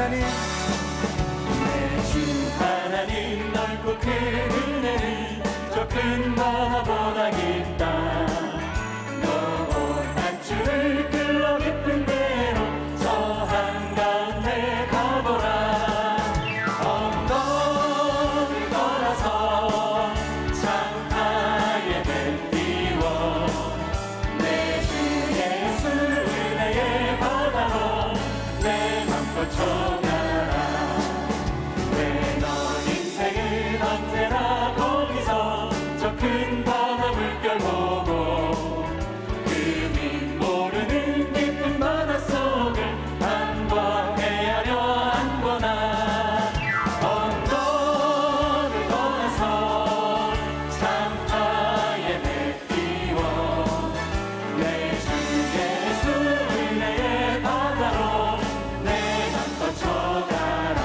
하나님, 내 주 하나님 넓고 큰 은혜는 저 큰 바다보다 깊다. 너 단추를 끌어 깊은 대로 저 한가운데 가보라. 언덕을 떠나서 창가에 뱉띄워 내 주 예수 은혜의 바다로 내 맘 뻗쳐가라. 왜 너 인생은 언제나 거기서 저 큰 바다 물결 보고 금이 모르는 깊은 바다 속을 한 번 헤아려 안거나. 언덕을 떠나서 창가에 뱉띄워 내 주 예수 은혜의 바다로 내 맘 뻗쳐가라.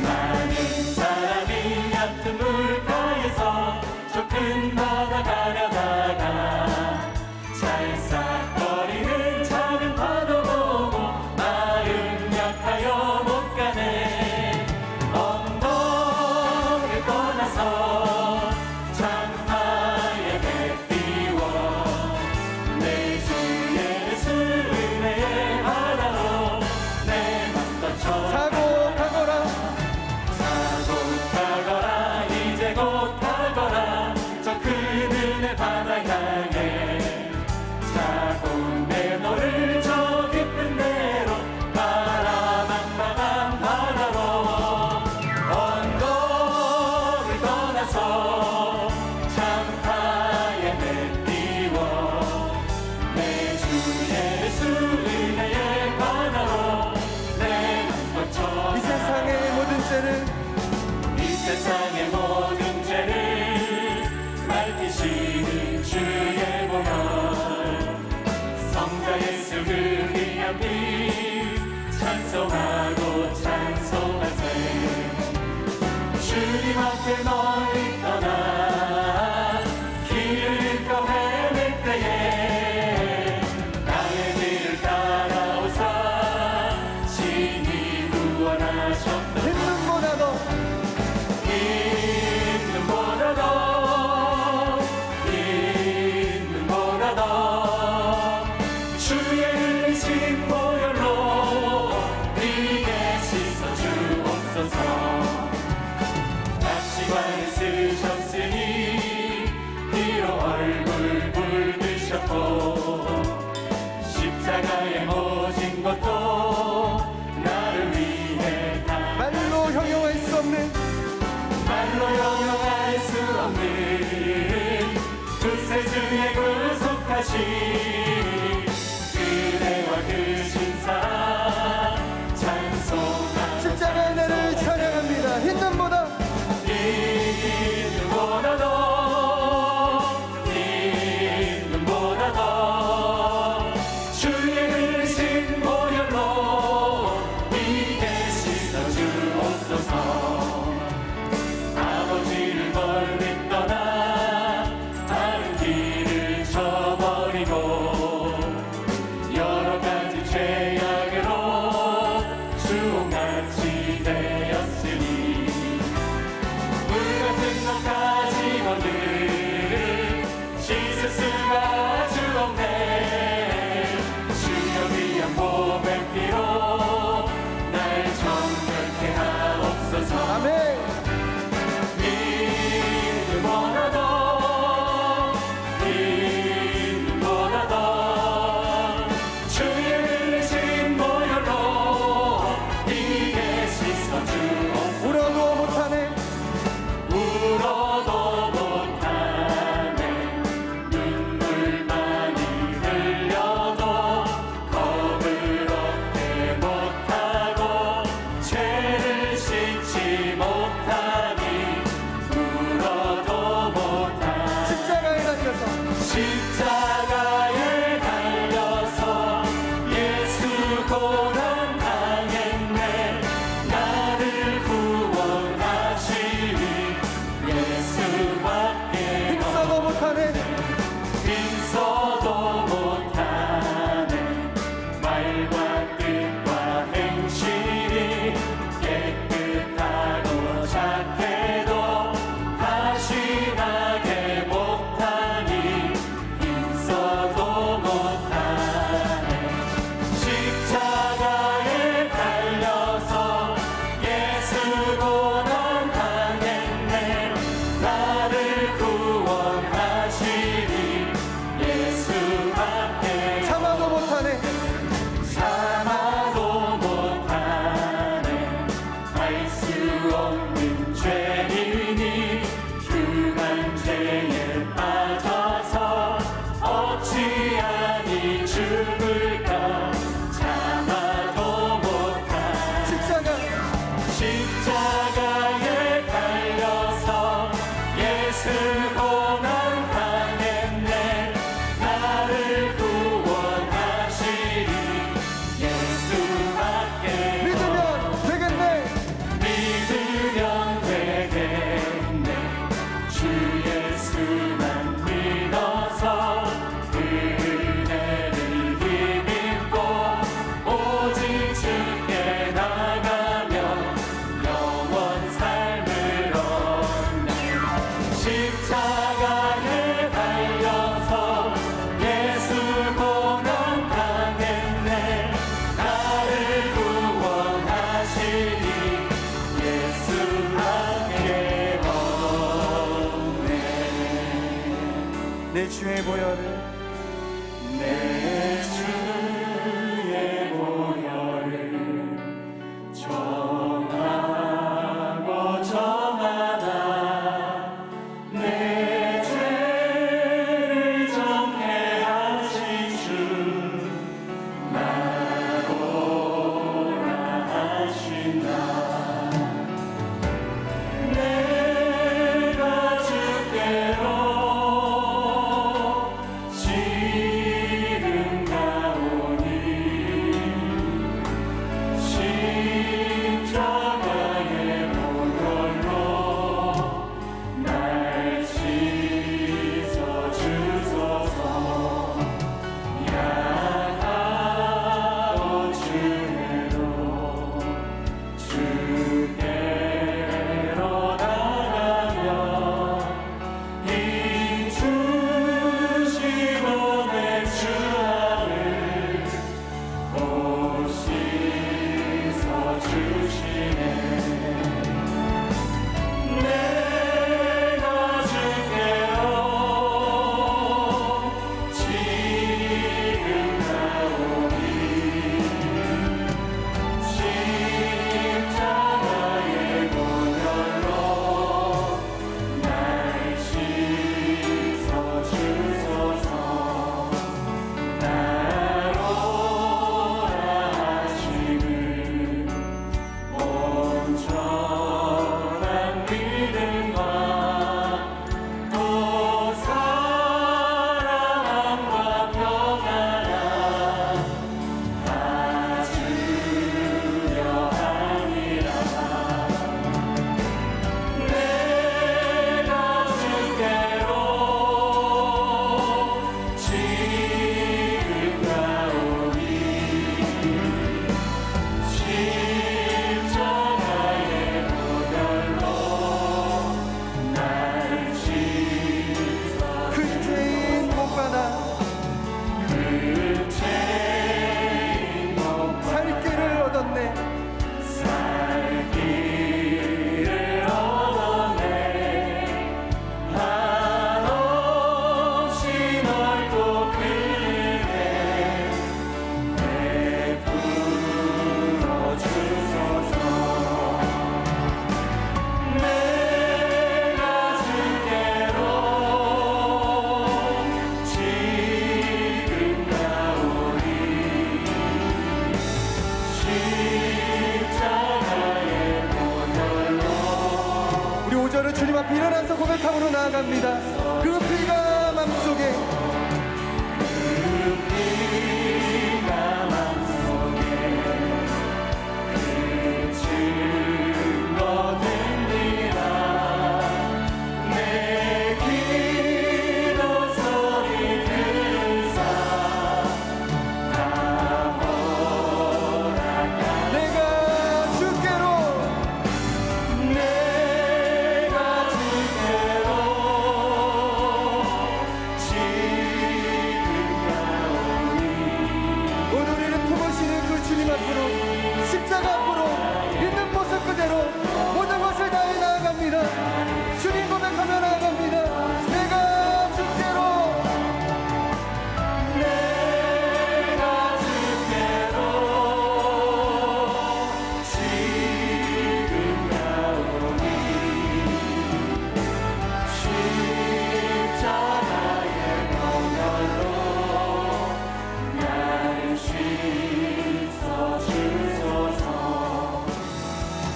많은 사람이 얕은 물가에서 저 큰 바다 가려다가 찰싹거리는 작은 파도 보고 마음 약하여 못 가네. 언덕을 떠나서 창가에 뱉띄워 내 주 예수 은혜의 바다로 내 맘 뻗쳐 사고 타거라. 사고 타거라. 이제 곧 가거라. 저 큰 은혜 바다 향해 자고 내 너를 저 깊은 데로 바라만 바다로. 언덕을 떠나서 창가에 뱉띄워 내 주 예수 은혜의 바다로 내 맘 뻗쳐. 이 세상의 모든 죄는, 이 세상의 모든 죄를 밝히시는 주의 보혈. 성자 예수 그 귀한 피 찬송하고 찬송하세. 주님 앞에 멀리 떠나 길을 잃고 헤맬 때에 나의 길을 따라오사 친히 구원하셨던 있는보다 더 있는보다 더 주의 흘리신 보혈로 네게 씻어주옵소서. 납치관을 쓰셨으니 피로 얼굴 물드셨고 십자가에 모진 것도 나를 위해 다 말로 형용할 수 없는, 말로 형용할 수 없는 구세주의 구속하신 그 고백함으로 나아갑니다. 그 피가 맘속에 십자가 앞으로 있는 모습 그대로 모든 것을 다해 나아갑니다. 주님 고백하며 나아갑니다. 내가 주께로 지금 나오니 십자가의 너머로 나를 씻어 주소서.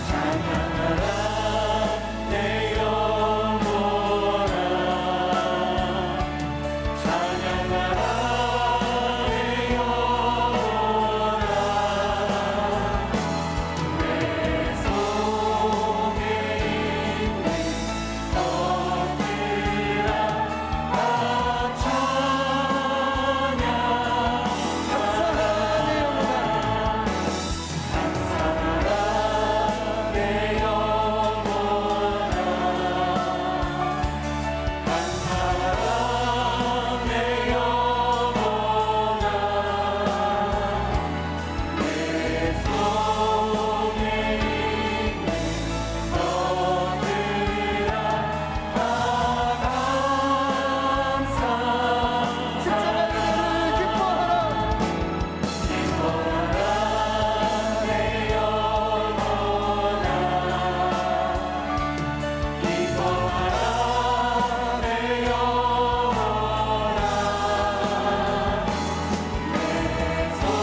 찬양하라 내 영혼아, 찬양하라 내 영혼아. 내 속에 있는 것들아 다 찬양. 감사하라 내 영혼아. 감사하라 내 영혼아, 감사하라 내 영혼아. 내 속에 있는 것들아 다 감사. 십자가의 은혜를 기뻐하라. 기뻐하라 내 영혼아, 기뻐하라 내 영혼아. 내 속에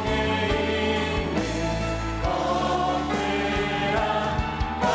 있는 것들아 다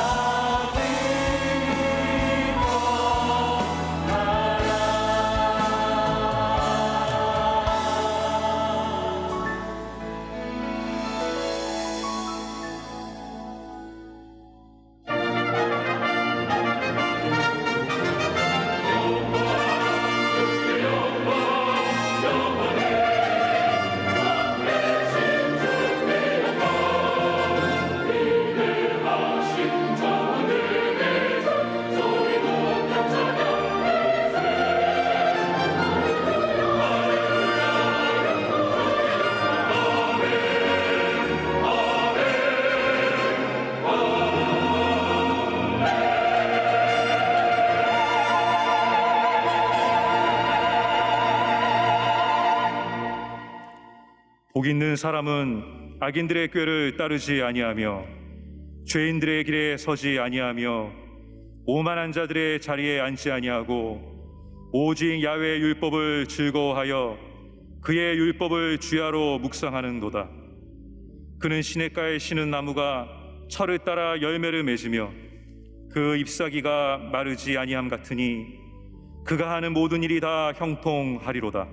복 있는 사람은 악인들의 꾀를 따르지 아니하며 죄인들의 길에 서지 아니하며 오만한 자들의 자리에 앉지 아니하고 오직 야훼의 율법을 즐거워하여 그의 율법을 주야로 묵상하는도다. 그는 시냇가에 심은 나무가 철을 따라 열매를 맺으며 그 잎사귀가 마르지 아니함 같으니 그가 하는 모든 일이 다 형통하리로다.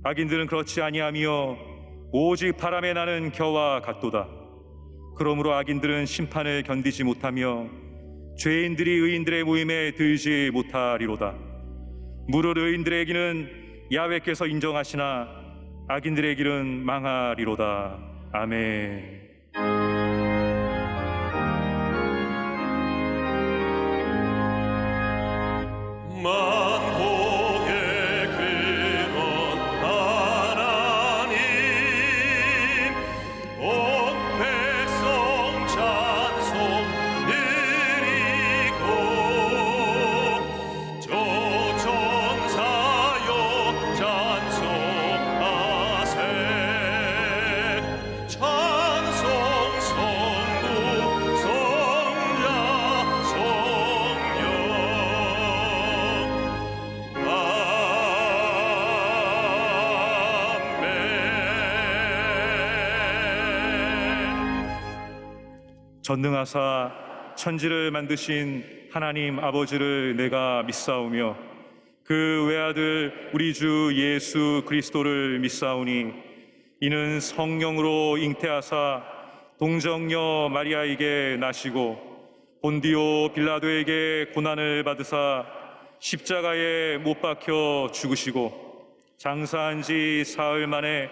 악인들은 그렇지 아니하며 오직 바람에 나는 겨와 같도다. 그러므로 악인들은 심판을 견디지 못하며 죄인들이 의인들의 모임에 들지 못하리로다. 무릇 의인들의 길은 야훼께서 인정하시나 악인들의 길은 망하리로다. 아멘. 만복의 근원 하나님, 온 백성 찬송 드리고 조천사여 찬송하세. 찬송 성부 성자 성령. 전능하사 천지를 만드신 하나님 아버지를 내가 믿사오며 그 외아들 우리 주 예수 그리스도를 믿사오니 이는 성령으로 잉태하사 동정녀 마리아에게 나시고 본디오 빌라도에게 고난을 받으사 십자가에 못 박혀 죽으시고 장사한 지 사흘 만에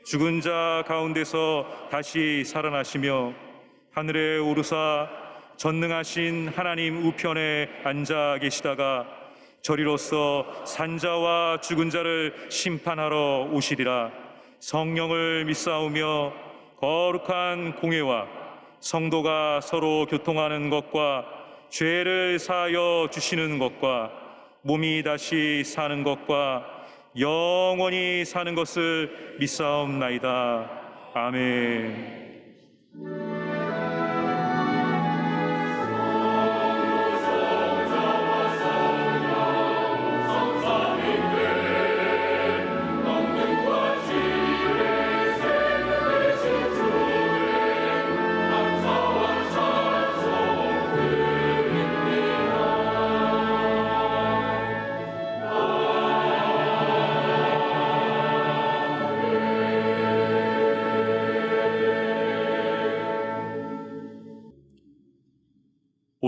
죽은 자 가운데서 다시 살아나시며 하늘에 오르사 전능하신 하나님 우편에 앉아 계시다가 저리로서 산자와 죽은 자를 심판하러 오시리라. 성령을 믿사오며 거룩한 공회와 성도가 서로 교통하는 것과 죄를 사하여 주시는 것과 몸이 다시 사는 것과 영원히 사는 것을 믿사옵나이다. 아멘.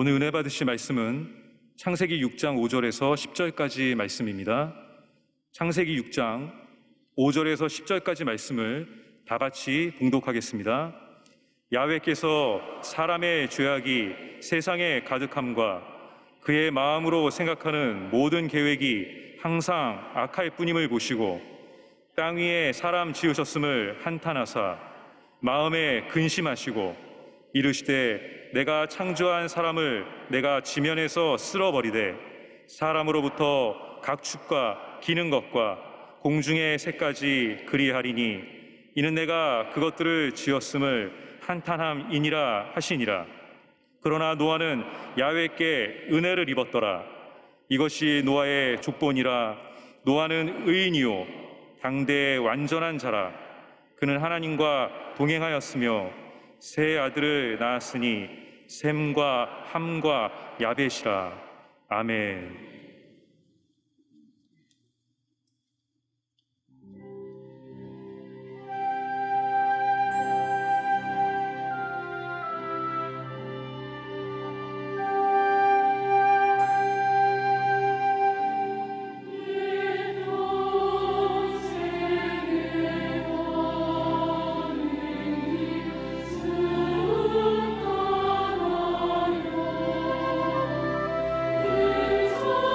오늘 은혜 받으실 말씀은 창세기 6장 5절에서 10절까지 말씀입니다. 창세기 6장 5절에서 10절까지 말씀을 다 같이 봉독하겠습니다. 야훼께서 사람의 죄악이 세상에 가득함과 그의 마음으로 생각하는 모든 계획이 항상 악할 뿐임을 보시고 땅 위에 사람 지으셨음을 한탄하사 마음에 근심하시고 이르시되 내가 창조한 사람을 내가 지면에서 쓸어버리되 사람으로부터 각축과 기는 것과 공중의 새까지 그리하리니 이는 내가 그것들을 지었음을 한탄함이니라 하시니라. 그러나 노아는 야훼께 은혜를 입었더라. 이것이 노아의 족본이라. 노아는 의인이요 당대의 완전한 자라. 그는 하나님과 동행하였으며 세 아들을 낳았으니 셈과 함과 야벳이라. 아멘. Oh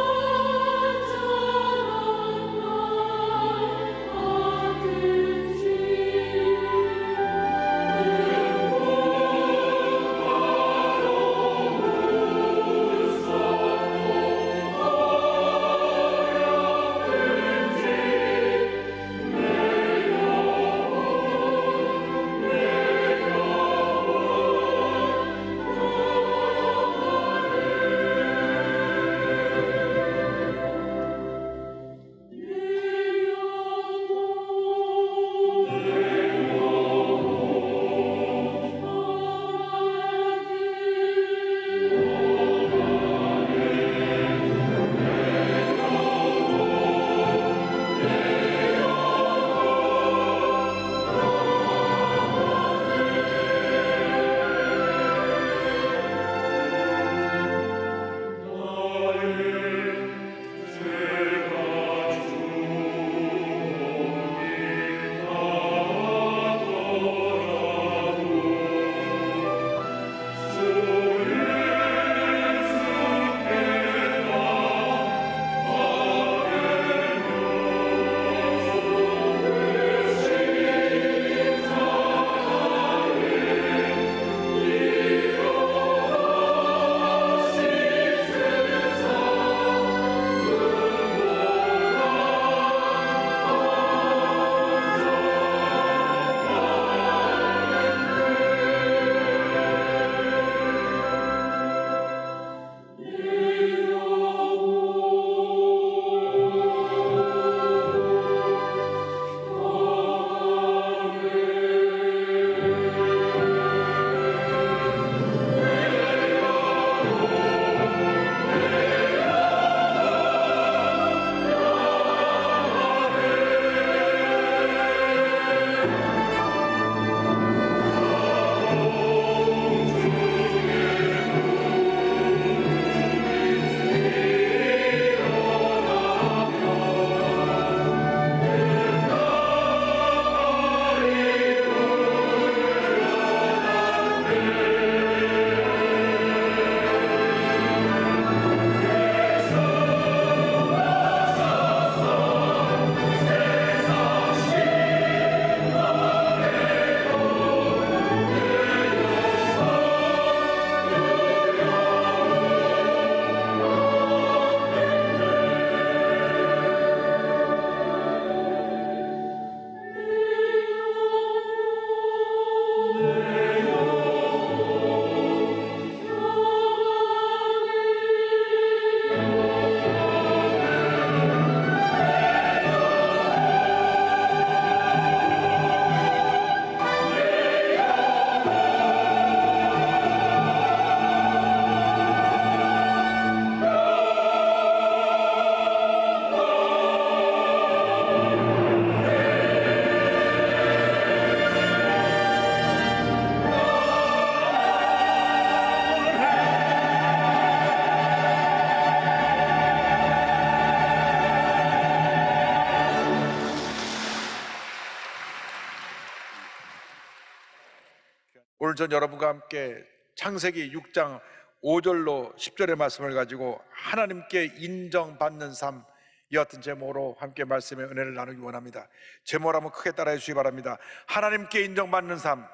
오늘 전 여러분과 함께 창세기 6장 5절로 10절의 말씀을 가지고 하나님께 인정받는 삶, 이 같은 제목으로 함께 말씀의 은혜를 나누기 원합니다. 제목을 한번 크게 따라해 주시기 바랍니다. 하나님께 인정받는 삶.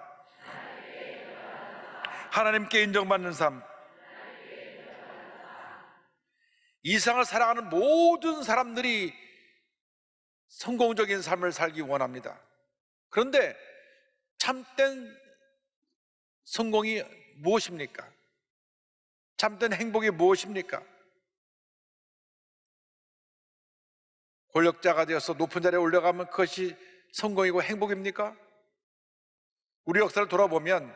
하나님께 인정받는 삶. 이 세상을 살아가는 모든 사람들이 성공적인 삶을 살기 원합니다. 그런데 참된 성공이 무엇입니까? 참된 행복이 무엇입니까? 권력자가 되어서 높은 자리에 올라가면 그것이 성공이고 행복입니까? 우리 역사를 돌아보면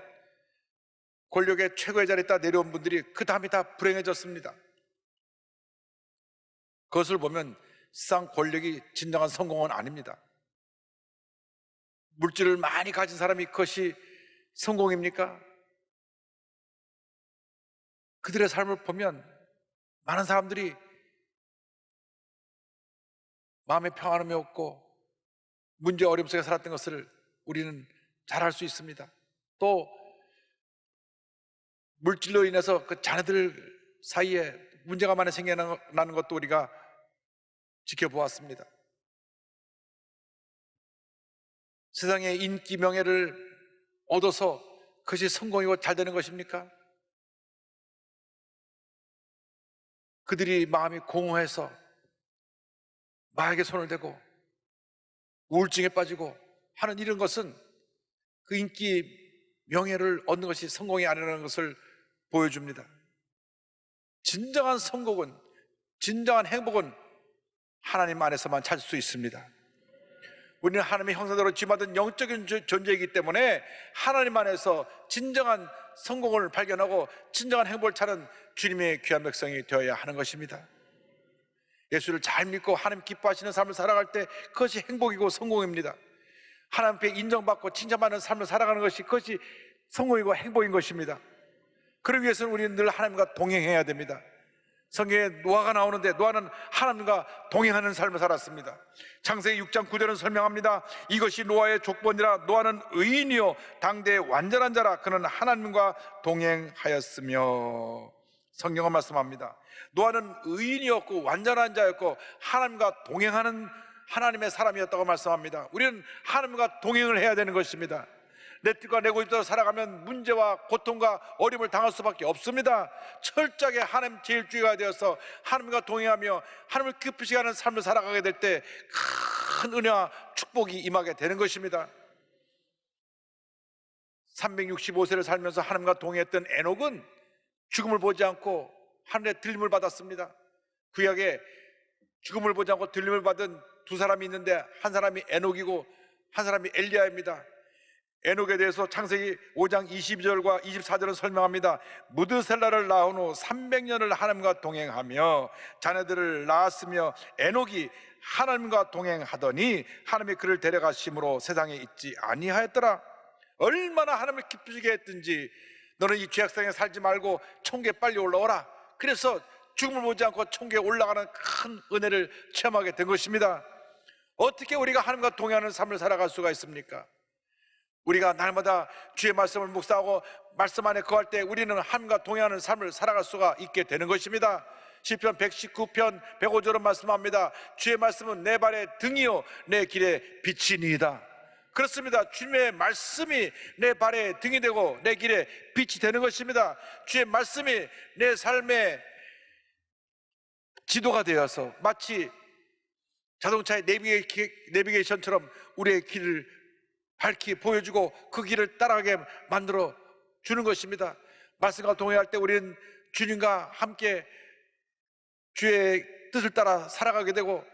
권력의 최고의 자리에 있다 내려온 분들이 그 다음에 다 불행해졌습니다. 그것을 보면 세상 권력이 진정한 성공은 아닙니다. 물질을 많이 가진 사람이 그것이 성공입니까? 그들의 삶을 보면 많은 사람들이 마음의 평안함이 없고 문제 어려움 속에 살았던 것을 우리는 잘 알 수 있습니다. 또 물질로 인해서 그 자녀들 사이에 문제가 많이 생겨나는 것도 우리가 지켜보았습니다. 세상의 인기 명예를 얻어서 그것이 성공이고 잘 되는 것입니까? 그들이 마음이 공허해서 마약에 손을 대고 우울증에 빠지고 하는 이런 것은 그 인기 명예를 얻는 것이 성공이 아니라는 것을 보여줍니다. 진정한 성공은, 진정한 행복은 하나님 안에서만 찾을 수 있습니다. 우리는 하나님의 형상대로 지음받은 영적인 존재이기 때문에 하나님 안에서 진정한 성공을 발견하고 진정한 행복을 찾는 주님의 귀한 백성이 되어야 하는 것입니다. 예수를 잘 믿고 하나님 기뻐하시는 삶을 살아갈 때 그것이 행복이고 성공입니다. 하나님 앞에 인정받고 칭찬받는 삶을 살아가는 것이 그것이 성공이고 행복인 것입니다. 그러기 위해서는 우리는 늘 하나님과 동행해야 됩니다. 성경에 노아가 나오는데 노아는 하나님과 동행하는 삶을 살았습니다. 창세기 6장 9절은 설명합니다. 이것이 노아의 족본이라. 노아는 의인이요 당대의 완전한 자라. 그는 하나님과 동행하였으며. 성경은 말씀합니다. 노아는 의인이었고 완전한 자였고 하나님과 동행하는 하나님의 사람이었다고 말씀합니다. 우리는 하나님과 동행을 해야 되는 것입니다. 내 뜻과 내 고집대로 살아가면 문제와 고통과 어려움을 당할 수밖에 없습니다. 철저하게 하나님 제일주의가 되어서 하나님과 동행하며 하나님을 기쁘시게 하는 삶을 살아가게 될 때 큰 은혜와 축복이 임하게 되는 것입니다. 365세를 살면서 하나님과 동행했던 에녹은 죽음을 보지 않고 하늘의 들림을 받았습니다. 구약에 죽음을 보지 않고 들림을 받은 두 사람이 있는데 한 사람이 에녹이고 한 사람이 엘리야입니다. 에녹에 대해서 창세기 5장 22절과 24절은 설명합니다. 무드셀라를 낳은 후 300년을 하나님과 동행하며 자녀들을 낳았으며 에녹이 하나님과 동행하더니 하나님이 그를 데려가심으로 세상에 있지 아니하였더라. 얼마나 하나님을 기쁘시게 했든지 너는 이 죄악성에 살지 말고 천국에 빨리 올라오라. 그래서 죽음을 보지 않고 천국에 올라가는 큰 은혜를 체험하게 된 것입니다. 어떻게 우리가 하나님과 동행하는 삶을 살아갈 수가 있습니까? 우리가 날마다 주의 말씀을 묵상하고 말씀 안에 거할 때 우리는 하나님과 동행하는 삶을 살아갈 수가 있게 되는 것입니다. 시편 119편 105절은 말씀합니다. 주의 말씀은 내 발의 등이요 내 길의 빛이니이다. 그렇습니다. 주님의 말씀이 내 발의 등이 되고 내 길의 빛이 되는 것입니다. 주의 말씀이 내 삶의 지도가 되어서 마치 자동차의 내비게이션처럼 우리의 길을 밝히 보여주고 그 길을 따라가게 만들어 주는 것입니다. 말씀과 동행할 때 우리는 주님과 함께 주의 뜻을 따라 살아가게 되고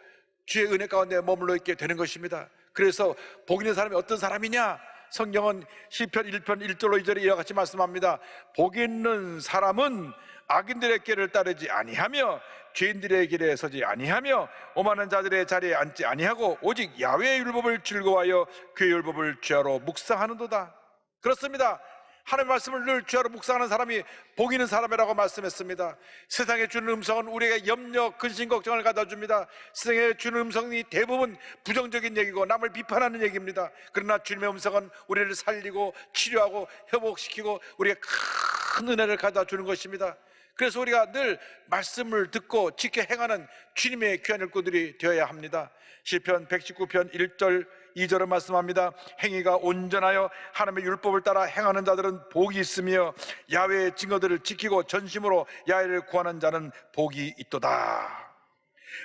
주의 은혜 가운데 머물러 있게 되는 것입니다. 그래서 복 있는 사람이 어떤 사람이냐? 성경은 시편 1편 1절로 2절에 이와 같이 말씀합니다. 복 있는 사람은 악인들의 길을 따르지 아니하며 죄인들의 길에 서지 아니하며 오만한 자들의 자리에 앉지 아니하고 오직 야훼의 율법을 즐거워하여 그의 율법을 주야로 묵상하는도다. 그렇습니다. 하나님의 말씀을 늘 주야로 묵상하는 사람이 복 있는 사람이라고 말씀했습니다. 세상에 주는 음성은 우리에게 염려, 근심, 걱정을 가져줍니다. 세상에 주는 음성이 대부분 부정적인 얘기고 남을 비판하는 얘기입니다. 그러나 주님의 음성은 우리를 살리고 치료하고 회복시키고 우리에게 큰 은혜를 가져주는 것입니다. 그래서 우리가 늘 말씀을 듣고 지켜 행하는 주님의 귀한 일꾼들이 되어야 합니다. 시편 119편 1절 2절은 말씀합니다. 행위가 온전하여 하나님의 율법을 따라 행하는 자들은 복이 있으며 야훼의 증거들을 지키고 전심으로 야훼를 구하는 자는 복이 있도다.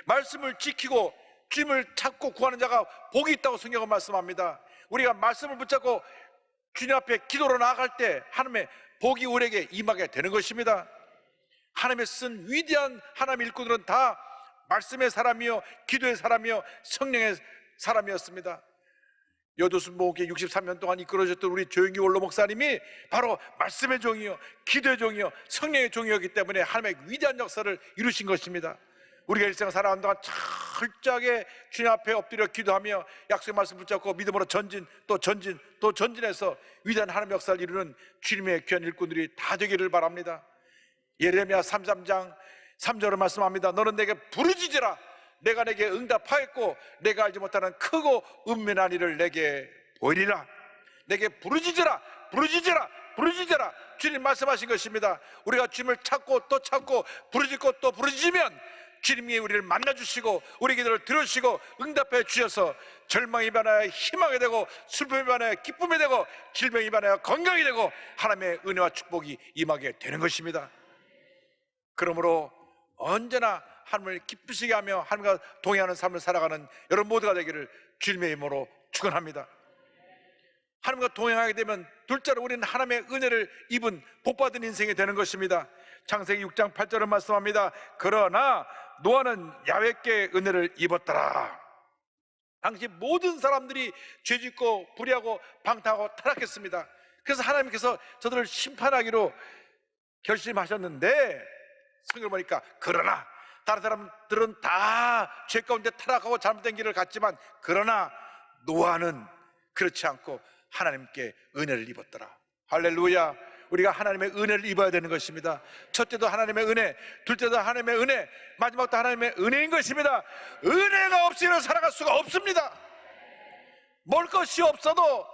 말씀을 지키고 주님을 찾고 구하는 자가 복이 있다고 성경은 말씀합니다. 우리가 말씀을 붙잡고 주님 앞에 기도로 나아갈 때 하나님의 복이 우리에게 임하게 되는 것입니다. 하나님의 쓴 위대한 하나님의 일꾼들은 다 말씀의 사람이요 기도의 사람이요 성령의 사람이었습니다. 여도순 목회 63년 동안 이끌어줬던 우리 조영기 원로 목사님이 바로 말씀의 종이요 기도의 종이요 성령의 종이었기 때문에 하나님의 위대한 역사를 이루신 것입니다. 우리가 일생 살아가는 동안 철저하게 주님 앞에 엎드려 기도하며 약속의 말씀 붙잡고 믿음으로 전진 또 전진 또 전진해서 위대한 하나님의 역사를 이루는 주님의 귀한 일꾼들이 다 되기를 바랍니다. 예레미야 33장 3절을 말씀합니다. 너는 내게 부르짖으라. 내가 내게 응답하였고 내가 알지 못하는 크고 은밀한 일을 내게 보이리라. 내게 부르짖으라 부르짖으라 부르짖으라. 주님 말씀하신 것입니다. 우리가 주님을 찾고 또 찾고 부르짖고 또 부르짖으면 주님이 우리를 만나주시고 우리 기도를 들으시고 응답해 주셔서 절망이 변하여 희망이 되고 슬픔이 변하여 기쁨이 되고 질병이 변하여 건강이 되고 하나님의 은혜와 축복이 임하게 되는 것입니다. 그러므로 언제나 하나님을 기쁘시게 하며 하나님과 동행하는 삶을 살아가는 여러분 모두가 되기를 주님의 이름으로 축원합니다. 하나님과 동행하게 되면 둘째로 우리는 하나님의 은혜를 입은 복받은 인생이 되는 것입니다. 창세기 6장 8절을 말씀합니다. 그러나 노아는 야훼께 은혜를 입었더라. 당시 모든 사람들이 죄짓고 불의하고 방탕하고 타락했습니다. 그래서 하나님께서 저들을 심판하기로 결심하셨는데 성경을 보니까 그러나 다른 사람들은 다 죄 가운데 타락하고 잘못된 길을 갔지만 그러나 노아는 그렇지 않고 하나님께 은혜를 입었더라. 할렐루야. 우리가 하나님의 은혜를 입어야 되는 것입니다. 첫째도 하나님의 은혜, 둘째도 하나님의 은혜, 마지막도 하나님의 은혜인 것입니다. 은혜가 없이는 살아갈 수가 없습니다. 먹을 것이 없어도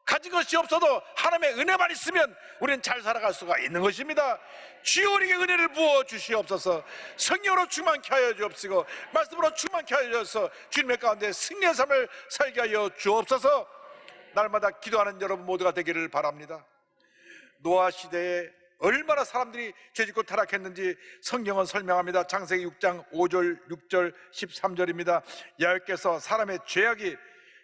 가진 것이 없어도 하나님의 은혜만 있으면 우리는 잘 살아갈 수가 있는 것입니다. 주여 우리에게 은혜를 부어 주시옵소서. 성령으로 충만케 하여 주옵시고 말씀으로 충만케 하여 주셔서 주님의 가운데 승리의 삶을 살게 하여 주옵소서. 날마다 기도하는 여러분 모두가 되기를 바랍니다. 노아 시대에 얼마나 사람들이 죄짓고 타락했는지 성경은 설명합니다. 창세기 6장 5절 6절 13절입니다 야훼께서 사람의 죄악이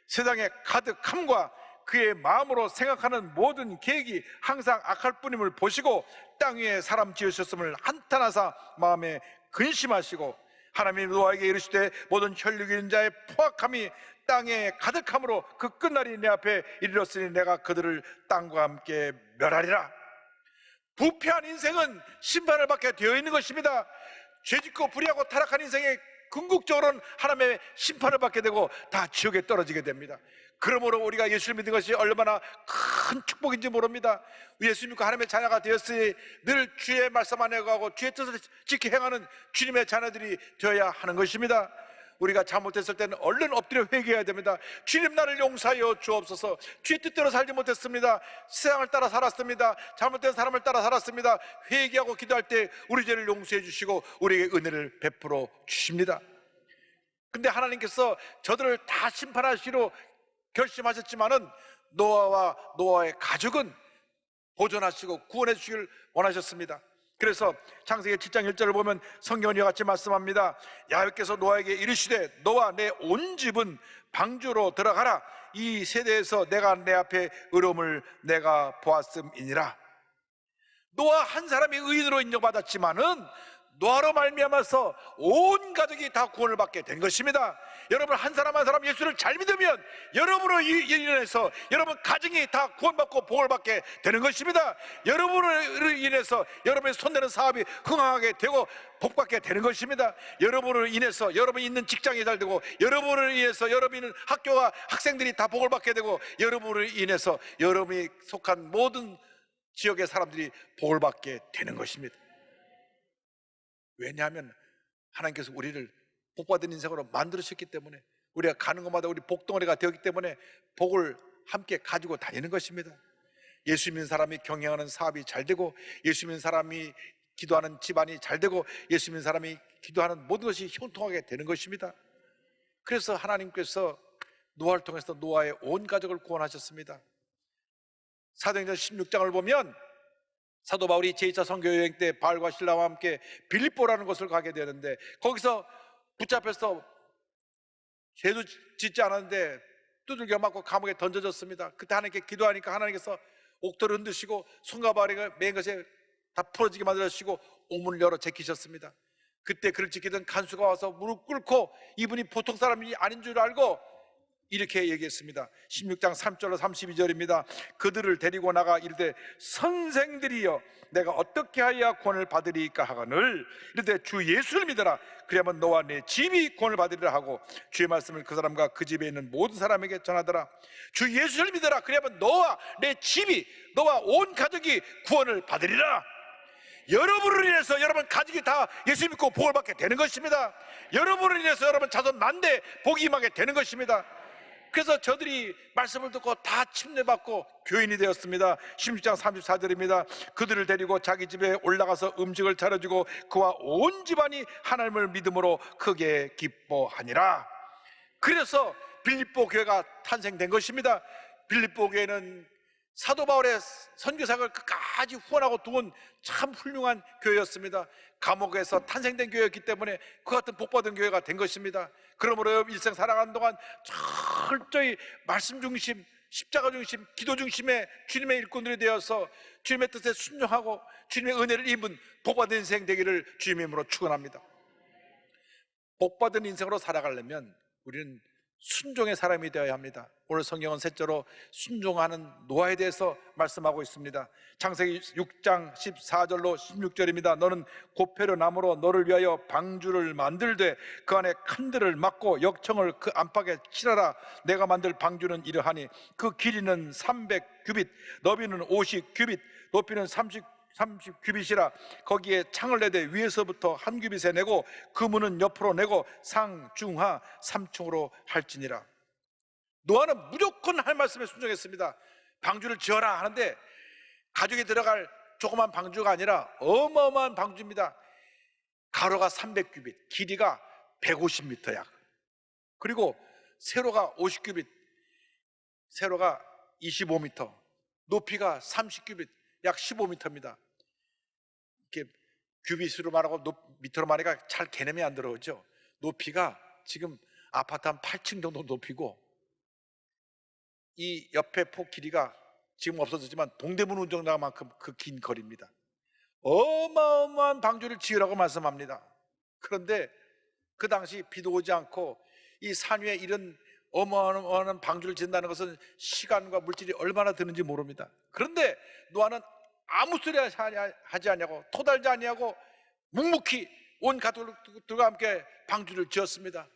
세상에 가득함과 그의 마음으로 생각하는 모든 계획이 항상 악할 뿐임을 보시고 땅 위에 사람 지으셨음을 한탄하사 마음에 근심하시고 하나님이 노아에게 이르시되 모든 혈육 있는 자의 포악함이 땅에 가득함으로 그 끝날이 내 앞에 이르렀으니 내가 그들을 땅과 함께 멸하리라. 부패한 인생은 심판을 받게 되어 있는 것입니다. 죄짓고 불의하고 타락한 인생에 궁극적으로는 하나님의 심판을 받게 되고 다 지옥에 떨어지게 됩니다. 그러므로 우리가 예수를 믿는 것이 얼마나 큰 축복인지 모릅니다. 예수 믿고 하나님의 자녀가 되었으니 늘 주의 말씀 안에 가고 주의 뜻을 지켜 행하는 주님의 자녀들이 되어야 하는 것입니다. 우리가 잘못했을 때는 얼른 엎드려 회개해야 됩니다. 주님 나를 용서하여 주옵소서. 주의 뜻대로 살지 못했습니다. 세상을 따라 살았습니다. 잘못된 사람을 따라 살았습니다. 회개하고 기도할 때 우리 죄를 용서해 주시고 우리에게 은혜를 베풀어 주십니다. 근데 하나님께서 저들을 다 심판하시기로 결심하셨지만은 노아와 노아의 가족은 보존하시고 구원해 주시길 원하셨습니다. 그래서 창세기 7장 1절을 보면 성경은 이와 같이 말씀합니다. 야훼께서 노아에게 이르시되 너와 내 온 집은 방주로 들어가라. 이 세대에서 내가 내 앞에 의로움을 내가 보았음이니라. 노아 한 사람이 의인으로 인정받았지만은 노아로 말미암아서 온 가족이 다 구원을 받게 된 것입니다. 여러분 한 사람 한 사람 예수를 잘 믿으면 여러분으로 인해서 여러분 가정이 다 구원받고 복을 받게 되는 것입니다. 여러분으로 인해서 여러분의 손대는 사업이 흥황하게 되고 복받게 되는 것입니다. 여러분으로 인해서 여러분이 있는 직장이 잘 되고 여러분으로 인해서 여러분이 있는 학교와 학생들이 다 복을 받게 되고 여러분으로 인해서 여러분이 속한 모든 지역의 사람들이 복을 받게 되는 것입니다. 왜냐하면 하나님께서 우리를 복받은 인생으로 만들으셨기 때문에, 우리가 가는 곳마다 우리 복덩어리가 되었기 때문에 복을 함께 가지고 다니는 것입니다. 예수 믿는 사람이 경영하는 사업이 잘 되고, 예수 믿는 사람이 기도하는 집안이 잘 되고, 예수 믿는 사람이 기도하는 모든 것이 형통하게 되는 것입니다. 그래서 하나님께서 노아를 통해서 노아의 온 가족을 구원하셨습니다. 사도행전 16장을 보면 사도 바울이 제2차 선교 여행 때 바울과 실라와 함께 빌립보라는 곳을 가게 되는데, 거기서 붙잡혀서 죄도 짓지 않았는데 두들겨 맞고 감옥에 던져졌습니다. 그때 하나님께 기도하니까 하나님께서 옥토를 흔드시고 손과 발이 맨 것에 다 풀어지게 만들어주시고 옥문을 열어 제키셨습니다. 그때 그를 지키던 간수가 와서 무릎 꿇고 이분이 보통 사람이 아닌 줄 알고 이렇게 얘기했습니다. 16장 3절로 32절입니다. 그들을 데리고 나가 이르되 선생들이여 내가 어떻게 하여야 구원을 받으리까 하거늘 이르되 주 예수를 믿어라 그리하면 너와 내 집이 구원을 받으리라 하고 주의 말씀을 그 사람과 그 집에 있는 모든 사람에게 전하더라. 주 예수를 믿어라 그리하면 너와 내 집이, 너와 온 가족이 구원을 받으리라. 여러분을 인해서 여러분 가족이 다 예수 믿고 복을 받게 되는 것입니다. 여러분을 인해서 여러분 자손 만대 복이 임하게 되는 것입니다. 그래서 저들이 말씀을 듣고 다 침례받고 교인이 되었습니다. 16장 34절입니다. 그들을 데리고 자기 집에 올라가서 음식을 차려주고 그와 온 집안이 하나님을 믿음으로 크게 기뻐하니라. 그래서 빌립보 교회가 탄생된 것입니다. 빌립보 교회는 사도 바울의 선교사역을 끝까지 후원하고 두은 참 훌륭한 교회였습니다. 감옥에서 탄생된 교회였기 때문에 그 같은 복받은 교회가 된 것입니다. 그러므로 일생 살아가는 동안 철저히 말씀 중심, 십자가 중심, 기도 중심의 주님의 일꾼들이 되어서 주님의 뜻에 순종하고 주님의 은혜를 입은 복받은 인생 되기를 주님의 이름으로 축원합니다. 복받은 인생으로 살아가려면 우리는 순종의 사람이 되어야 합니다. 오늘 성경은 셋째로 순종하는 노아에 대해서 말씀하고 있습니다. 창세기 6장 14절로 16절입니다. 너는 고페려 나무로 너를 위하여 방주를 만들되 그 안에 칸들을 막고 역청을 그 안팎에 칠하라. 내가 만들 방주는 이러하니 그 길이는 300규빗, 너비는 50규빗, 높이는 30규빗이라. 거기에 창을 내되 위에서부터 한 규빗에 내고 그 문은 옆으로 내고 상중하 3층으로 할지니라. 노아는 무조건 할 말씀에 순종했습니다. 방주를 지어라 하는데 가족이 들어갈 조그만 방주가 아니라 어마어마한 방주입니다. 가로가 300규빗, 길이가 150m야. 그리고 세로가 50규빗, 세로가 25m, 높이가 30규빗, 약 15m입니다. 이렇게 규빗으로 말하고 밑으로 말하니까 잘 개념이 안 들어오죠. 높이가 지금 아파트 한 8층 정도 높이고, 이 옆에 폭 길이가 지금 없어졌지만 동대문 운정장만큼 그 긴 거리입니다. 어마어마한 방주를 지으라고 말씀합니다. 그런데 그 당시 비도 오지 않고 이 산 위에 이런 어마어마한 방주를 짓는다는 것은 시간과 물질이 얼마나 드는지 모릅니다. 그런데 노아는 아무 소리 하지 않냐고, 토달지 아니하고 묵묵히 온 가족들과 함께 방주를 지었습니다.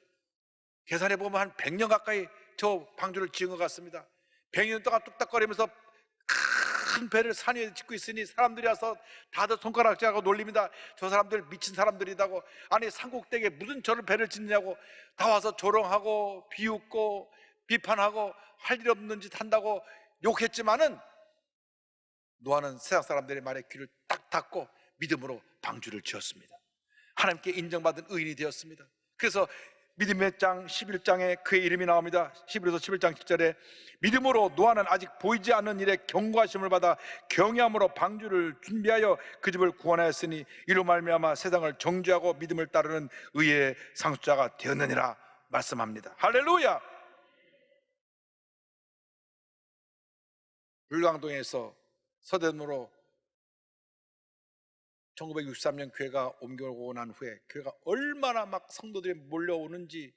계산해 보면 한 100년 가까이 저 방주를 지은 것 같습니다. 100년 동안 뚝딱거리면서 큰 배를 산 위에 짓고 있으니 사람들이 와서 다들 손가락질하고 놀립니다. 저 사람들 미친 사람들이라고. 아니 산꼭대기에 무슨 저를 배를 짓느냐고 다 와서 조롱하고 비웃고 비판하고 할 일 없는 짓 한다고 욕했지만은 노아는 세상 사람들의 말에 귀를 딱 닫고 믿음으로 방주를 지었습니다. 하나님께 인정받은 의인이 되었습니다. 그래서 믿음의 장 11장에 그의 이름이 나옵니다. 11에서 11장 7절에 믿음으로 노아는 아직 보이지 않는 일에 경고하심을 받아 경외함으로 방주를 준비하여 그 집을 구원하였으니 이로 말미암아 세상을 정죄하고 믿음을 따르는 의의 상속자가 되었느니라 말씀합니다. 할렐루야. 불광동에서 서대문으로 1963년 교회가 옮겨오고 난 후에 교회가 얼마나 막 성도들이 몰려오는지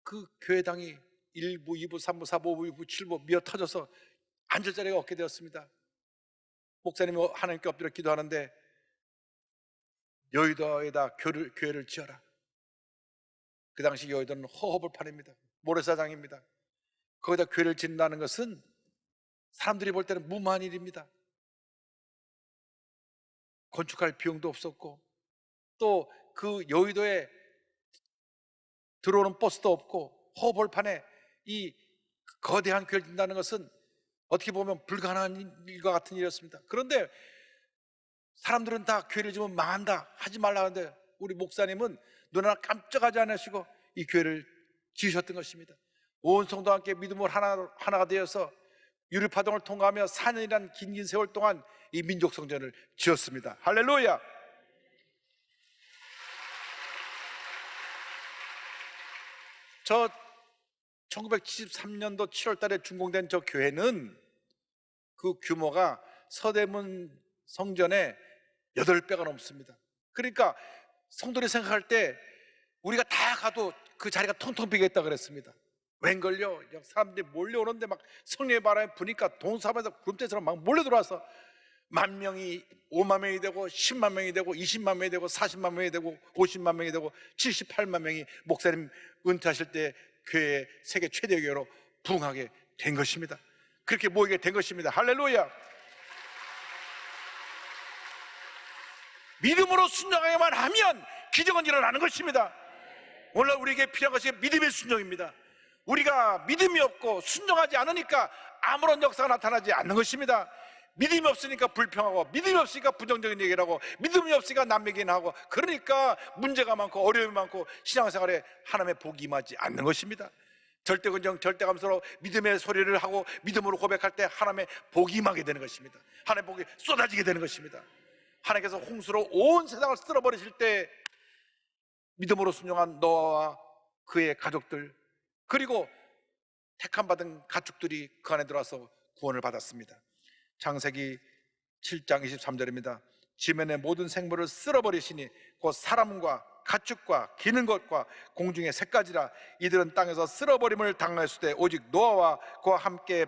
그 교회당이 1부, 2부, 3부, 4부, 5부, 6부, 7부 미어 터져서 앉을 자리가 없게 되었습니다. 목사님이 하나님께 엎드려 기도하는데 여의도에다 교회를 지어라. 그 당시 여의도는 허허벌판입니다. 모래사장입니다. 거기다 교회를 짓는다는 것은 사람들이 볼 때는 무모한 일입니다. 건축할 비용도 없었고 또 그 여의도에 들어오는 버스도 없고 허벌판에 이 거대한 교회를 짓는다는 것은 어떻게 보면 불가능한 일과 같은 일이었습니다. 그런데 사람들은 다 교회를 지으면 망한다, 하지 말라 하는데 우리 목사님은 눈 하나 깜짝하지 않으시고 이 교회를 지으셨던 것입니다. 온 성도와 함께 믿음으로 하나가 되어서 유리파동을 통과하며 4년이라는 긴 세월 동안 이 민족성전을 지었습니다. 할렐루야. 저 1973년도 7월 달에 준공된 저 교회는 그 규모가 서대문 성전의 8배가 넘습니다. 그러니까 성도들이 생각할 때 우리가 다 가도 그 자리가 텅텅 비겠다 그랬습니다. 웬걸요? 사람들이 몰려오는데 막 성령의 바람이 부니까 동사무에서 구름대처럼 막 몰려 들어와서 10,000명이 50,000명이 되고 10만 명이 되고 20만 명이 되고 40만 명이 되고 50만 명이 되고 78만 명이 목사님 은퇴하실 때 교회 세계 최대 교회로 부흥하게 된 것입니다. 그렇게 모이게 된 것입니다. 할렐루야. 믿음으로 순종하기만 하면 기적은 일어나는 것입니다. 오늘 우리에게 필요한 것이 믿음의 순종입니다. 우리가 믿음이 없고 순종하지 않으니까 아무런 역사가 나타나지 않는 것입니다. 믿음이 없으니까 불평하고, 믿음이 없으니까 부정적인 얘기를 하고, 믿음이 없으니까 남에게나 하고, 그러니까 문제가 많고 어려움이 많고 신앙생활에 하나님의 복이 임하지 않는 것입니다. 절대근정 절대감수로 믿음의 소리를 하고 믿음으로 고백할 때 하나님의 복이 임하게 되는 것입니다. 하나님의 복이 쏟아지게 되는 것입니다. 하나님께서 홍수로 온 세상을 쓸어버리실 때 믿음으로 순종한 노아와 그의 가족들, 그리고 택함받은 가축들이 그 안에 들어와서 구원을 받았습니다. 창세기 7장 23절입니다. 지면의 모든 생물을 쓸어버리시니 곧 사람과 가축과 기는 것과 공중의 새까지라. 이들은 땅에서 쓸어버림을 당하였을 때 오직 노아와 그와 함께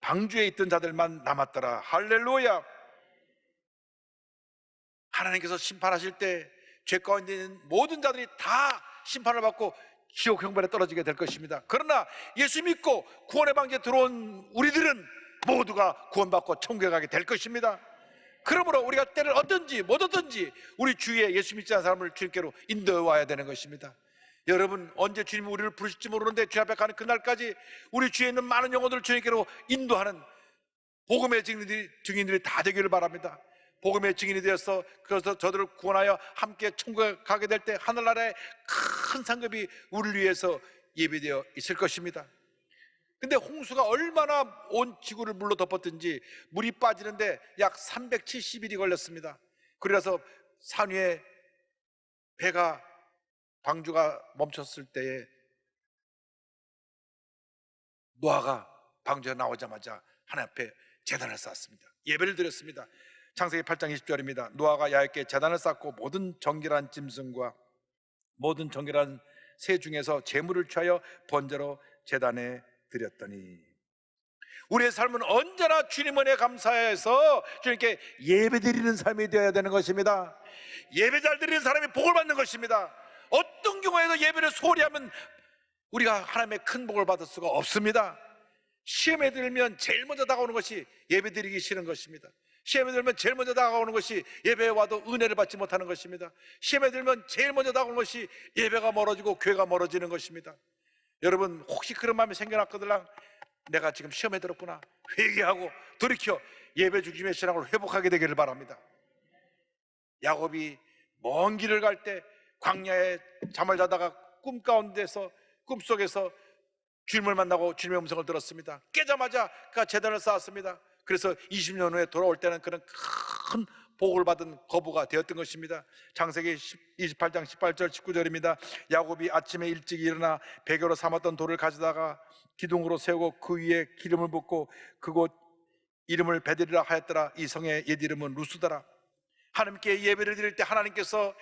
방주에 있던 자들만 남았더라. 할렐루야. 하나님께서 심판하실 때 죄 가운데 있는 모든 자들이 다 심판을 받고 지옥 형벌에 떨어지게 될 것입니다. 그러나 예수 믿고 구원의 방주에 들어온 우리들은 모두가 구원받고 천국에 가게 될 것입니다. 그러므로 우리가 때를 얻든지 못 얻든지 우리 주위에 예수 믿지 않는 사람을 주님께로 인도해와야 되는 것입니다. 여러분, 언제 주님이 우리를 부르실지 모르는데 주 앞에 가는 그날까지 우리 주위에 있는 많은 영혼들을 주님께로 인도하는 복음의 증인들이 다 되기를 바랍니다. 복음의 증인이 되어서 그래서 저들을 구원하여 함께 천국에 가게 될 때 하늘나라의 큰 상급이 우리를 위해서 예비되어 있을 것입니다. 근데 홍수가 얼마나 온 지구를 물로 덮었든지 물이 빠지는데 약 370일이 걸렸습니다. 그래서 산 위에 배가 방주가 멈췄을 때에 노아가 방주에 나오자마자 하나님 앞에 제단을 쌓았습니다. 예배를 드렸습니다. 창세기 8장 20절입니다. 노아가 야훼께 제단을 쌓고 모든 정결한 짐승과 모든 정결한 새 중에서 제물을 취하여 번제로 제단에 드렸더니. 우리의 삶은 언제나 주님 은혜에 감사해서 주님께 예배드리는 삶이 되어야 되는 것입니다. 예배 잘 드리는 사람이 복을 받는 것입니다. 어떤 경우에도 예배를 소홀히 하면 우리가 하나님의 큰 복을 받을 수가 없습니다. 시험에 들면 제일 먼저 다가오는 것이 예배 드리기 싫은 것입니다. 시험에 들면 제일 먼저 다가오는 것이 예배에 와도 은혜를 받지 못하는 것입니다. 시험에 들면 제일 먼저 다가오는 것이 예배가 멀어지고 교회가 멀어지는 것입니다. 여러분, 혹시 그런 마음이 생겨났거들랑 내가 지금 시험에 들었구나 회개하고 돌이켜 예배 중심의 신앙으로 회복하게 되기를 바랍니다. 야곱이 먼 길을 갈 때 광야에 잠을 자다가 꿈 가운데서 꿈속에서 주님을 만나고 주님의 음성을 들었습니다. 깨자마자 그가 제단을 쌓았습니다. 그래서 20년 후에 돌아올 때는 그런 큰 복을 받은 거부가 되었던 것입니다. 창세기 28장 18절 19절입니다. 야곱이 아침에 일찍 일어나 베개로 삼았던 돌을 가져다가 기둥으로 세우고 그 위에 기름을 붓고 그곳 이름을 베들이라 하였더라. 이 성의 옛 이름은 루스더라. 하나님께 예배를 드릴 때 하나님께서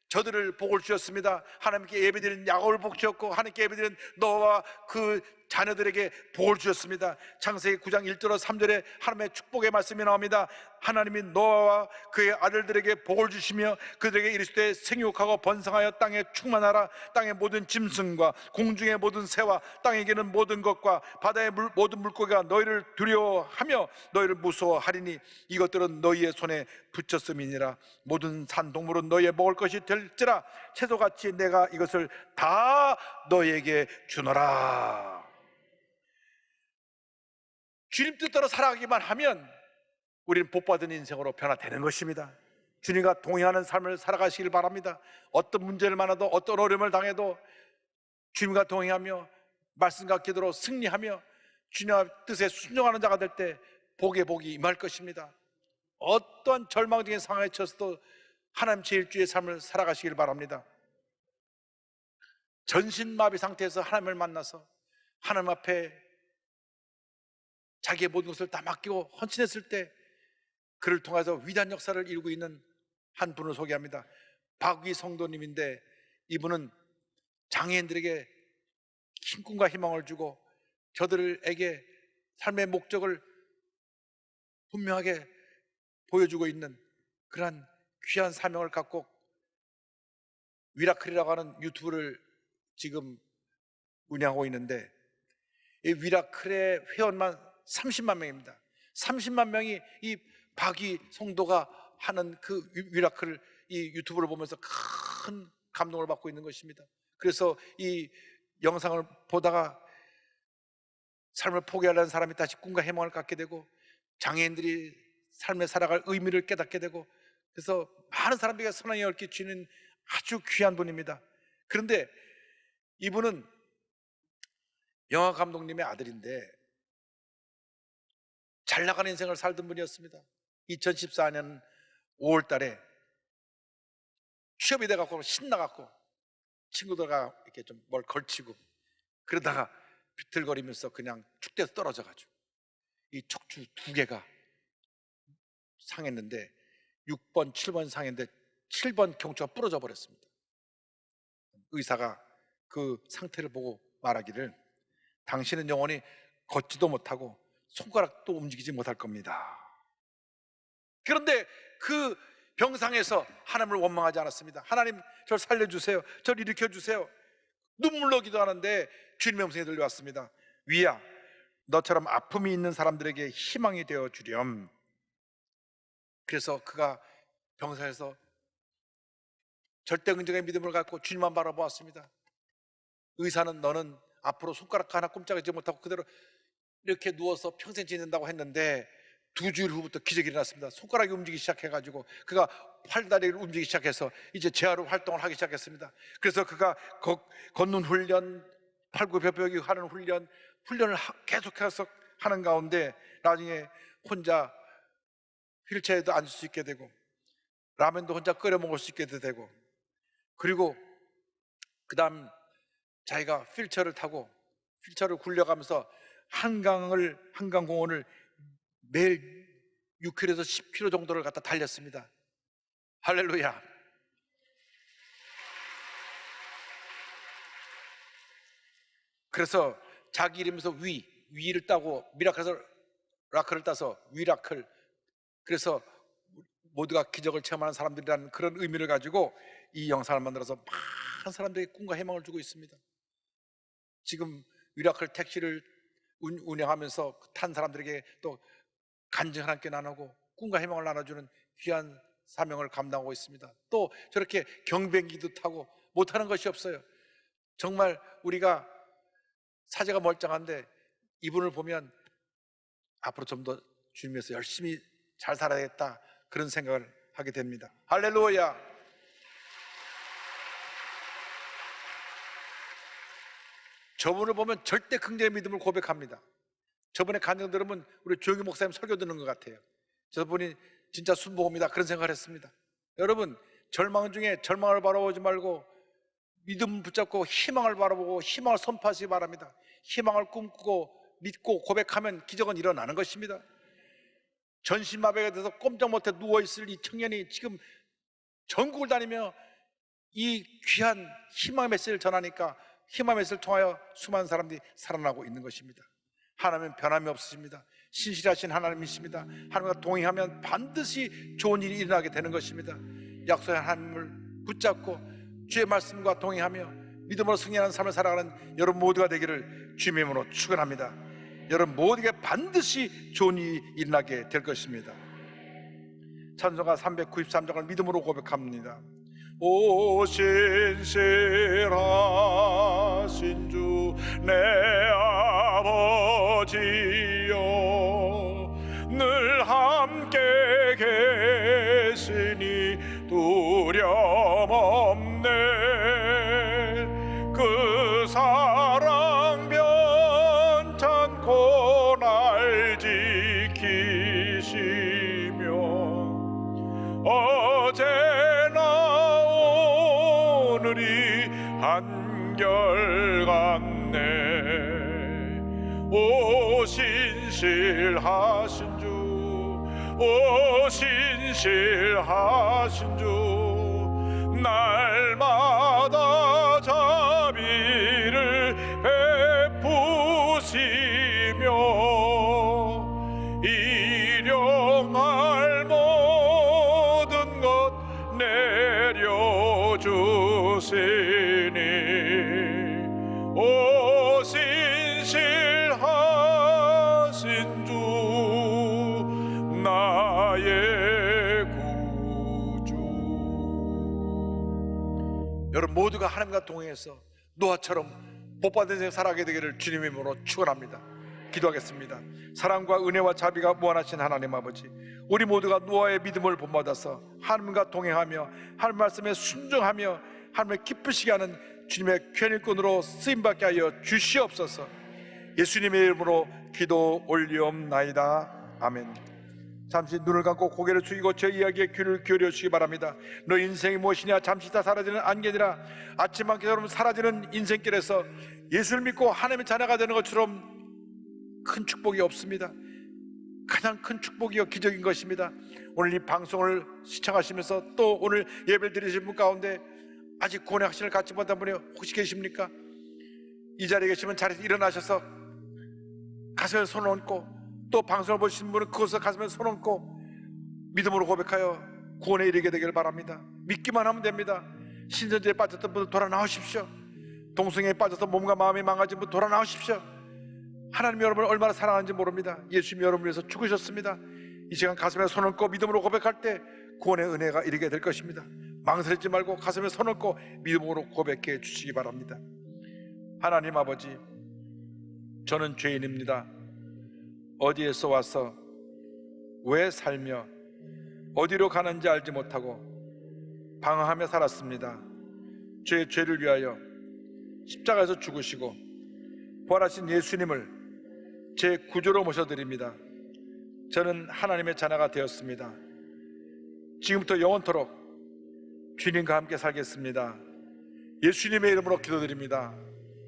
저들을 복을 주셨습니다. 하나님께 예배드리는 야곱을 복 주셨고 하나님께 예배드리는 너와 그 자녀들에게 복을 주셨습니다. 창세기 9장 1절로 3절에 하나님의 축복의 말씀이 나옵니다. 하나님이 노아와 그의 아들들에게 복을 주시며 그들에게 이르시되 생육하고 번성하여 땅에 충만하라. 땅의 모든 짐승과 공중의 모든 새와 땅에 기는 모든 것과 바다의 모든 물고기가 너희를 두려워하며 너희를 무서워하리니 이것들은 너희의 손에 붙였음이니라. 모든 산 동물은 너희의 먹을 것이 될지라. 채소같이 내가 이것을 다 너희에게 주노라. 주님 뜻대로 살아가기만 하면 우리는 복받은 인생으로 변화되는 것입니다. 주님과 동행하는 삶을 살아가시길 바랍니다. 어떤 문제를 만나도 어떤 어려움을 당해도 주님과 동행하며 말씀과 기도로 승리하며 주님의 뜻에 순종하는 자가 될 때 복의 복이 임할 것입니다. 어떠한 절망적인 상황에 처해서도 하나님 제1주의 삶을 살아가시길 바랍니다. 전신마비 상태에서 하나님을 만나서 하나님 앞에 자기의 모든 것을 다 맡기고 헌신했을 때 그를 통해서 위대한 역사를 이루고 있는 한 분을 소개합니다. 박위 성도님인데 이분은 장애인들에게 큰 꿈과 희망을 주고 저들에게 삶의 목적을 분명하게 보여주고 있는 그러한 귀한 사명을 갖고 위라클이라고 하는 유튜브를 지금 운영하고 있는데 이 위라클의 회원만 30만 명입니다. 30만 명이 이 박위 성도가 하는 그 위라클 이 유튜브를 보면서 큰 감동을 받고 있는 것입니다. 그래서 이 영상을 보다가 삶을 포기하려는 사람이 다시 꿈과 희망을 갖게 되고 장애인들이 삶에 살아갈 의미를 깨닫게 되고 그래서 많은 사람들에게 선한 영향을 끼치는 아주 귀한 분입니다. 그런데 이분은 영화 감독님의 아들인데 잘 나가는 인생을 살던 분이었습니다. 2014년 5월 달에 취업이 돼갖고 신나갖고 친구들과 이렇게 좀 뭘 걸치고 그러다가 비틀거리면서 그냥 축대에서 떨어져가지고 이 척추 2개가 상했는데 6번, 7번 상했는데 7번 경추가 부러져 버렸습니다. 의사가 그 상태를 보고 말하기를 당신은 영원히 걷지도 못하고 손가락도 움직이지 못할 겁니다. 그런데 그 병상에서 하나님을 원망하지 않았습니다. 하나님 저를 살려주세요, 저를 일으켜주세요. 눈물로 기도하는데 주님의 음성이 들려왔습니다. 위야, 너처럼 아픔이 있는 사람들에게 희망이 되어 주렴. 그래서 그가 병상에서 절대 긍정의 믿음을 갖고 주님만 바라보았습니다. 의사는 너는 앞으로 손가락 하나 꼼짝하지 못하고 그대로 이렇게 누워서 평생 지낸다고 했는데 2주일 후부터 기적이 일어났습니다. 손가락이 움직이기 시작해가지고 그가 팔다리를 움직이기 시작해서 이제 재활 활동을 하기 시작했습니다. 그래서 그가 걷는 훈련, 팔굽혀펴기 하는 훈련을 계속해서 하는 가운데 나중에 혼자 휠체어에도 앉을 수 있게 되고 라면도 혼자 끓여 먹을 수 있게 되고 그리고 그 다음 자기가 휠체어를 타고 휠체어를 굴려가면서 한강공원을 매일 6km에서 10km 정도를 갖다 달렸습니다. 할렐루야. 그래서 자기 이름에서 위를 따고 미라클에서 라클을 따서 위라클, 그래서 모두가 기적을 체험하는 사람들이라는 그런 의미를 가지고 이 영상을 만들어서 많은 사람들에게 꿈과 희망을 주고 있습니다. 지금 위라클 택시를 운영하면서 탄 사람들에게 또 간증 함께 나누고 꿈과 희망을 나눠주는 귀한 사명을 감당하고 있습니다. 또 저렇게 경비행기도 타고 못하는 것이 없어요. 정말 우리가 사제가 멀쩡한데 이분을 보면 앞으로 좀 더 주님께서 열심히 잘 살아야겠다 그런 생각을 하게 됩니다. 할렐루야. 저분을 보면 절대 긍정의 믿음을 고백합니다. 저번에 간증 들으면 우리 조영기 목사님 설교 듣는 것 같아요. 저분이 진짜 순복음이다 그런 생각을 했습니다. 여러분, 절망 중에 절망을 바라보지 말고 믿음 붙잡고 희망을 바라보고 희망을 선포하시기 바랍니다. 희망을 꿈꾸고 믿고 고백하면 기적은 일어나는 것입니다. 전신마비가 돼서 꼼짝 못해 누워있을 이 청년이 지금 전국을 다니며 이 귀한 희망의 메시지를 전하니까 히마멧을 통하여 수많은 사람들이 살아나고 있는 것입니다. 하나님은 변함이 없으십니다. 신실하신 하나님이십니다. 하나님과 동행하면 반드시 좋은 일이 일어나게 되는 것입니다. 약속의 하나님을 붙잡고 주의 말씀과 동행하며 믿음으로 승리하는 삶을 살아가는 여러분 모두가 되기를 주님의 이름으로 축원합니다. 여러분 모두에게 반드시 좋은 일이 일어나게 될 것입니다. 찬송가 393장을 믿음으로 고백합니다. 오 신실하신 주 내 아버지여, 늘 함께 계시니 두려움 없네. 그 사랑 변찮고 날 지키시며 어제나 오늘이 한결같네. 오 신실하신 주, 오 신실하신 주, 날마다 자비를 베푸시며 일용할 모든 것 내려주시니 오 신실하신 주 나의 구주. 여러분 모두가 하나님과 동행해서 노아처럼 복받은 인생 살아가게 되기를 주님의 이름으로 축원합니다. 기도하겠습니다. 사랑과 은혜와 자비가 무한하신 하나님 아버지, 우리 모두가 노아의 믿음을 본받아서 하나님과 동행하며 하나님 말씀에 순종하며 하나님을 기쁘시게 하는 주님의 권일꾼으로 쓰임받게 하여 주시옵소서. 예수님의 이름으로 기도 올리옵나이다. 아멘. 잠시 눈을 감고 고개를 숙이고 제 이야기에 귀를 기울여 주시기 바랍니다. 너 인생이 무엇이냐? 잠시 다 사라지는 안개니라. 아침만 기다리면 사라지는 인생길에서 예수를 믿고 하나님의 자녀가 되는 것처럼 큰 축복이 없습니다. 가장 큰 축복이요 기적인 것입니다. 오늘 이 방송을 시청하시면서 또 오늘 예배를 드리신 분 가운데 아직 구원의 확신을 갖지 못한 분이 혹시 계십니까? 이 자리에 계시면 자리에서 일어나셔서 가슴에 손을 얹고, 또 방송을 보시는 분은 그곳에 가슴에 손 얹고 믿음으로 고백하여 구원에 이르게 되기를 바랍니다. 믿기만 하면 됩니다. 신천지에 빠졌던 분들 돌아 나오십시오. 동성애에 빠져서 몸과 마음이 망가진 분 돌아 나오십시오. 하나님 여러분을 얼마나 사랑하는지 모릅니다. 예수님이 여러분을 위해서 죽으셨습니다. 이 시간 가슴에 손 얹고 믿음으로 고백할 때 구원의 은혜가 이르게 될 것입니다. 망설이지 말고 가슴에 손 얹고 믿음으로 고백해 주시기 바랍니다. 하나님 아버지, 저는 죄인입니다. 어디에서 와서 왜 살며 어디로 가는지 알지 못하고 방황하며 살았습니다. 제 죄를 위하여 십자가에서 죽으시고 부활하신 예수님을 제 구주로 모셔드립니다. 저는 하나님의 자녀가 되었습니다. 지금부터 영원토록 주님과 함께 살겠습니다. 예수님의 이름으로 기도드립니다.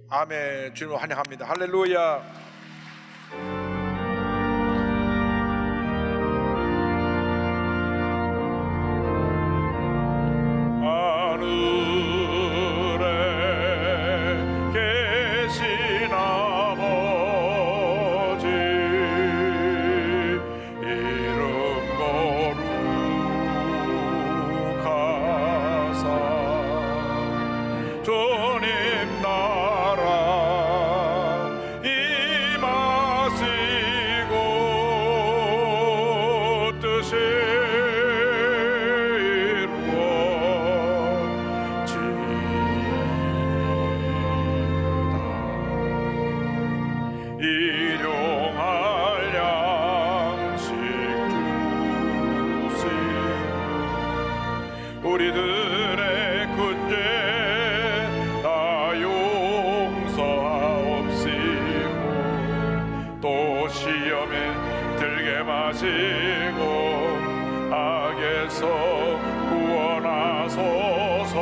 아멘. 주님을 환영합니다. 할렐루야. 우리들의 군죄 다 용서하옵시고 또 시험에 들게 마시고 악에서 구원하소서.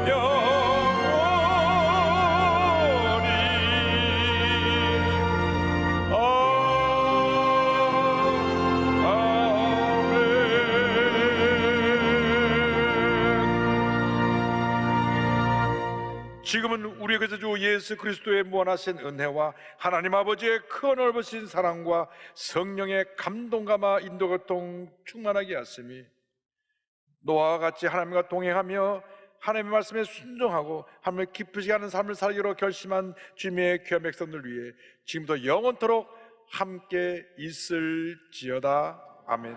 영원 지금은 우리의 주 예수 그리스도의 무한하신 은혜와 하나님 아버지의 큰 넓으신 사랑과 성령의 감동감화 인도교통 충만하게 하심이 노아와 같이 하나님과 동행하며 하나님의 말씀에 순종하고 하나님을 기쁘시게 하는 삶을 살기로 결심한 주님의 귀한 백성들 위해 지금부터 영원토록 함께 있을지어다. 아멘.